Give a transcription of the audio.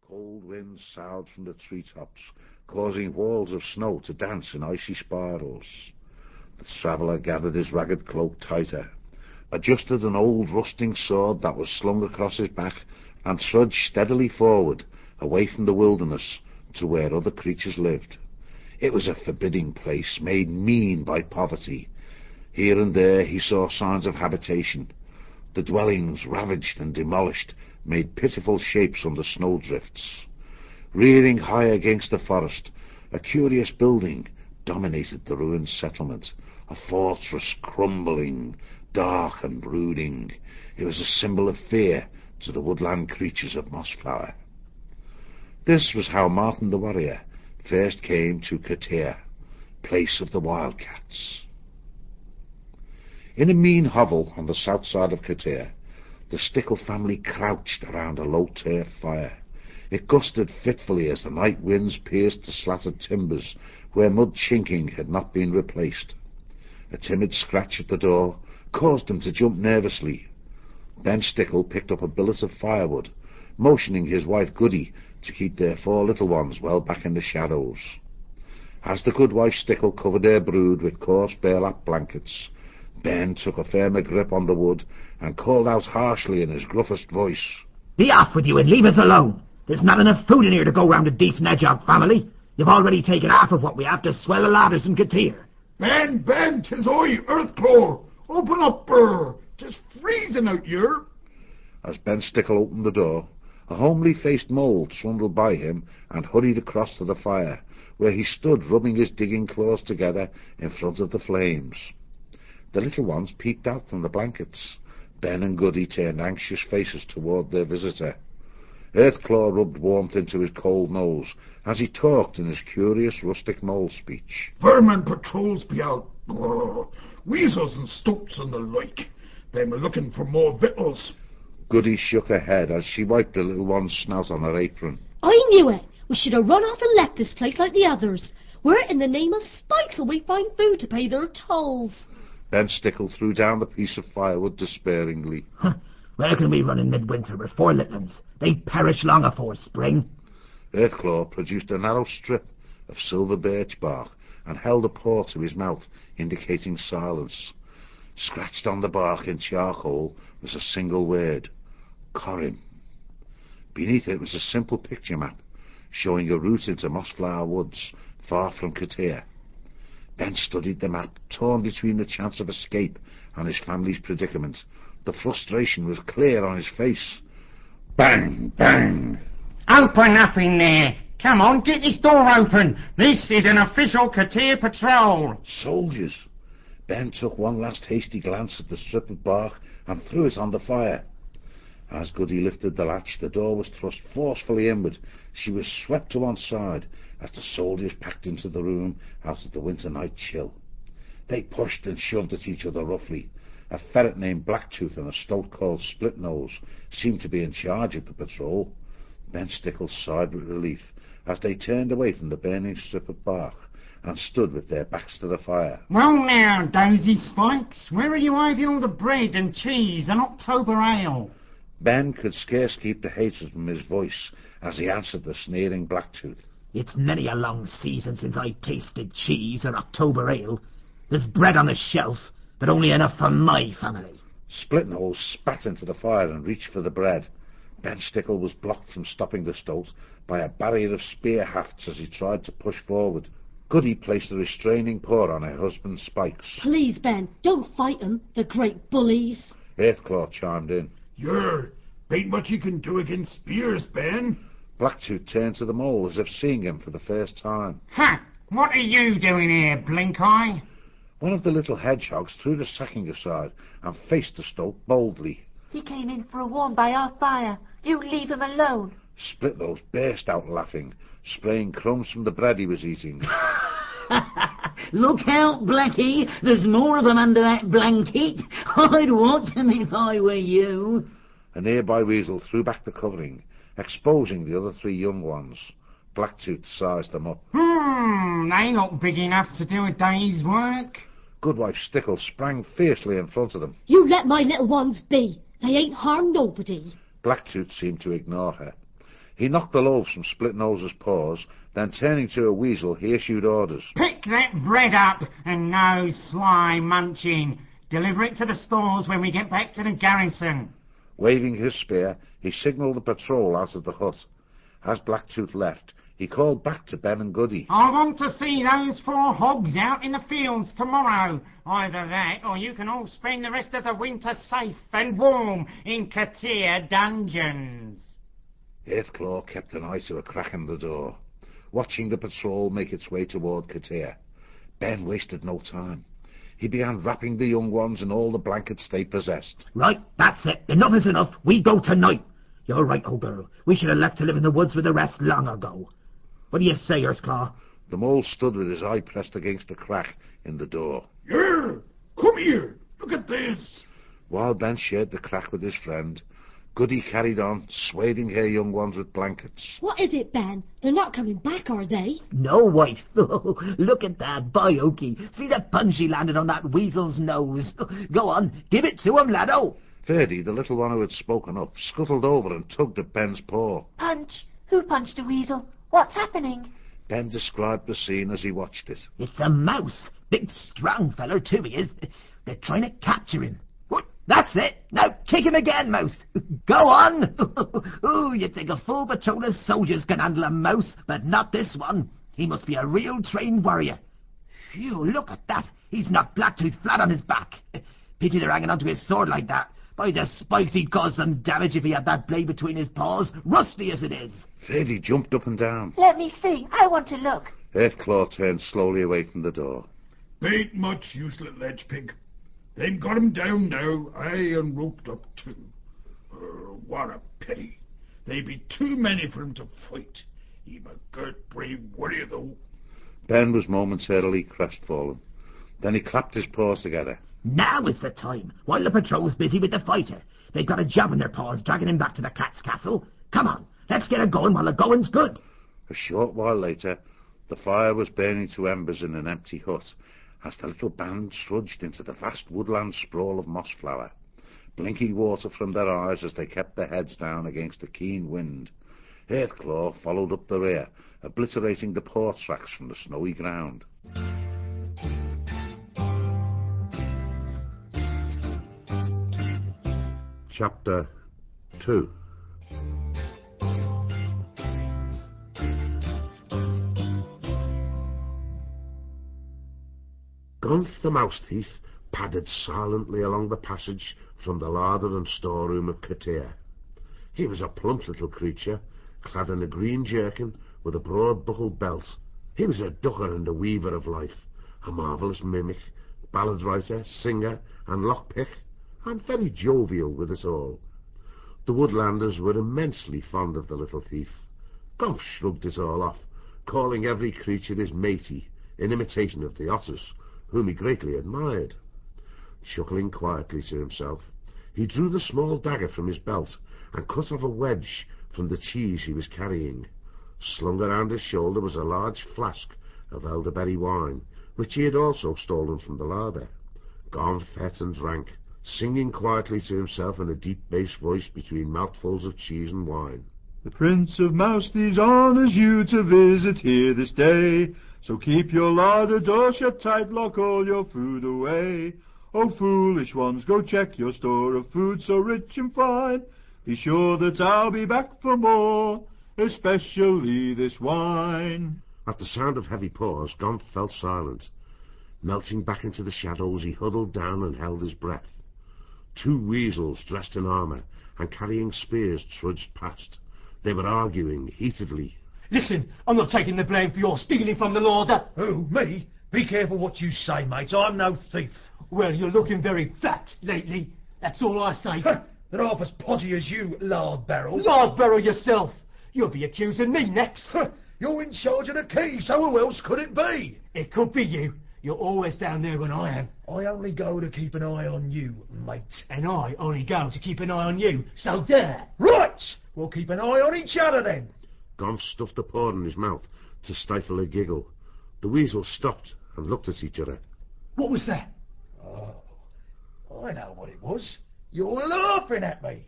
Cold winds soughed from the treetops, causing walls of snow to dance in icy spirals. The traveller gathered his ragged cloak tighter, adjusted an old rusting sword that was slung across his back, and trudged steadily forward, away from the wilderness, to where other creatures lived. It was a forbidding place, made mean by poverty. Here and there he saw signs of habitation. The dwellings, ravaged and demolished, made pitiful shapes under snowdrifts. Rearing high against the forest, a curious building dominated the ruined settlement, a fortress crumbling, dark and brooding. It was a symbol of fear to the woodland creatures of Mossflower. This was how Martin the warrior first came to Katir, place of the wildcats. In a mean hovel on the south side of Katir, the Stickle family crouched around a low turf fire. It gusted fitfully as the night winds pierced the slatted timbers where mud chinking had not been replaced. A timid scratch at the door caused them to jump nervously. Ben Stickle picked up a billet of firewood, motioning his wife Goody to keep their 4 little ones well back in the shadows. As the good wife Stickle covered her brood with coarse burlap blankets, Ben took a firmer grip on the wood and called out harshly in his gruffest voice, "Be off with you and leave us alone! There's not enough food in here to go round a decent Hedgehog family. You've already taken half of what we have to swell the ladders in Katir." Ben, 'tis I, Earthclaw. Open up, brr. 'Tis freezing out here. As Ben Stickle opened the door, a homely-faced mole trundled by him and hurried across to the fire, where he stood rubbing his digging claws together in front of the flames. The little ones peeped out from the blankets. Ben and Goody turned anxious faces toward their visitor. Earthclaw rubbed warmth into his cold nose as he talked in his curious rustic mole speech. Vermin patrols be out. Weasels and stoats and the like. Them are looking for more victuals. Goody shook her head as she wiped the little one's snout on her apron. I knew it. We should have run off and left this place like the others. Where in the name of Spikes will we find food to pay their tolls? Ben Stickle threw down the piece of firewood despairingly. Where can we run in midwinter with 4 little ones? They'd perish long afore spring. Earthclaw produced a narrow strip of silver birch bark and held a paw to his mouth, indicating silence. Scratched on the bark in charcoal was a single word: Corin. Beneath it was a simple picture map, showing a route into Mossflower Woods, far from Katir. Ben studied the map, torn between the chance of escape and his family's predicament. The frustration was clear on his face. Bang! Bang! Open up in there! Come on, get this door open! This is an official Katir patrol! Soldiers! Ben took one last hasty glance at the strip of bark and threw it on the fire. As Goody lifted the latch, the door was thrust forcefully inward. She was swept to one side as the soldiers packed into the room out of the winter night chill. They pushed and shoved at each other roughly. A ferret named Blacktooth and a stoat called Splitnose seemed to be in charge of the patrol. Ben Stickle sighed with relief as they turned away from the burning strip of bark and stood with their backs to the fire. Well now, Daisy Spikes, where are you hiding all the bread and cheese and October ale? Ben could scarce keep the hatred from his voice as he answered the sneering Blacktooth. It's many a long season since I tasted cheese or October ale. There's bread on the shelf, but only enough for my family. Splitnose spat into the fire and reached for the bread. Ben Stickle was blocked from stopping the stoat by a barrier of spear hafts as he tried to push forward. Goody placed a restraining paw on her husband Spikes. Please, Ben, don't fight them, the great bullies. Earthclaw chimed in. Ain't much you can do against spears, Ben. Blacktooth turned to the mole as if seeing him for the first time. Ha! What are you doing here, Blink-Eye? One of the little hedgehogs threw the sacking aside and faced the stoat boldly. He came in for a warm by our fire. You leave him alone. Splitnose burst out laughing, spraying crumbs from the bread he was eating. Look out, Blackie. There's more of them under that blanket. I'd watch them if I were you. A nearby weasel threw back the covering, exposing the other 3 young ones. Blacktooth sized them up. They not big enough to do a day's work. Goodwife Stickle sprang fiercely in front of them. You let my little ones be. They ain't harmed nobody. Blacktooth seemed to ignore her. He knocked the loaves from Split-Nose's paws, then turning to a weasel, he issued orders. Pick that bread up and no sly munching. Deliver it to the stores when we get back to the garrison. Waving his spear, he signalled the patrol out of the hut. As Blacktooth left, he called back to Ben and Goody. I want to see those 4 hogs out in the fields tomorrow. Either that, or you can all spend the rest of the winter safe and warm in Katir dungeons. Heathclaw kept an eye to a crack in the door, watching the patrol make its way toward Katir. Ben wasted no time. He began wrapping the young ones in all the blankets they possessed. Right, that's it. Enough is enough. We go tonight. You're right, old girl. We should have left to live in the woods with the rest long ago. What do you say, Earthclaw? The mole stood with his eye pressed against a crack in the door. Yeah, come here. Look at this. While Ben shared the crack with his friend, Goody carried on, swathing her young ones with blankets. What is it, Ben? They're not coming back, are they? No, wife. Look at that, by Okie. See the punch he landed on that weasel's nose. Go on, give it to him, laddo. Ferdy, the little one who had spoken up, scuttled over and tugged at Ben's paw. Punch? Who punched a weasel? What's happening? Ben described the scene as he watched it. It's a mouse. Big, strong feller, too, he is. They're trying to capture him. That's it. Now kick him again, mouse. Go on. Ooh, you'd think a full patrol of soldiers can handle a mouse, but not this one. He must be a real trained warrior. Phew, look at that. He's knocked Blacktooth flat on his back. Pity they're hanging onto his sword like that. By the spikes, he'd cause some damage if he had that blade between his paws, rusty as it is. Ferdy jumped up and down. Let me see. I want to look. Heathclaw turned slowly away from the door. Ain't much use, little edge pig. They've got him down now, aye, and roped up too. What a pity. They be too many for him to fight. He'm a good, brave warrior, though. Ben was momentarily crestfallen. Then he clapped his paws together. Now is the time, while the patrol's busy with the fighter. They've got a job in their paws dragging him back to the cat's castle. Come on, let's get it going while the going's good. A short while later, the fire was burning to embers in an empty hut, as the little band trudged into the vast woodland sprawl of Mossflower, blinking water from their eyes as they kept their heads down against the keen wind. Heathclaw followed up the rear, obliterating the paw tracks from the snowy ground. Chapter 2. Gonf the mouse thief padded silently along the passage from the larder and storeroom of Katir. He was a plump little creature, clad in a green jerkin with a broad buckled belt. He was a ducker and a weaver of life, a marvellous mimic, ballad writer, singer, and lockpick, and very jovial with us all. The woodlanders were immensely fond of the little thief. Gonf shrugged it all off, calling every creature his matey, in imitation of the otters, whom he greatly admired. Chuckling quietly to himself, he drew the small dagger from his belt and cut off a wedge from the cheese he was carrying. Slung around his shoulder was a large flask of elderberry wine, which he had also stolen from the larder. Gonf ate and drank, singing quietly to himself in a deep bass voice between mouthfuls of cheese and wine. The Prince of Mouse Thieves honours you to visit here this day, so keep your larder door shut tight, lock all your food away. Oh, foolish ones, go check your store of food so rich and fine. Be sure that I'll be back for more, especially this wine. At the sound of heavy paws, Gonf fell silent. Melting back into the shadows, he huddled down and held his breath. Two weasels, dressed in armour and carrying spears, trudged past. They were arguing heatedly. Listen, I'm not taking the blame for your stealing from the larder. Who, me? Be careful what you say, mate. I'm no thief. Well, you're looking very fat lately. That's all I say. They're half as podgy as you, lard barrel. Lard barrel yourself. You'll be accusing me next. You're in charge of the key, so who else could it be? It could be you. You're always down there when I am. I only go to keep an eye on you, mate. And I only go to keep an eye on you, so there. Right! We'll keep an eye on each other then. Gonf stuffed a paw in his mouth to stifle a giggle. The weasels stopped and looked at each other. What was that? Oh, I know what it was. You're laughing at me.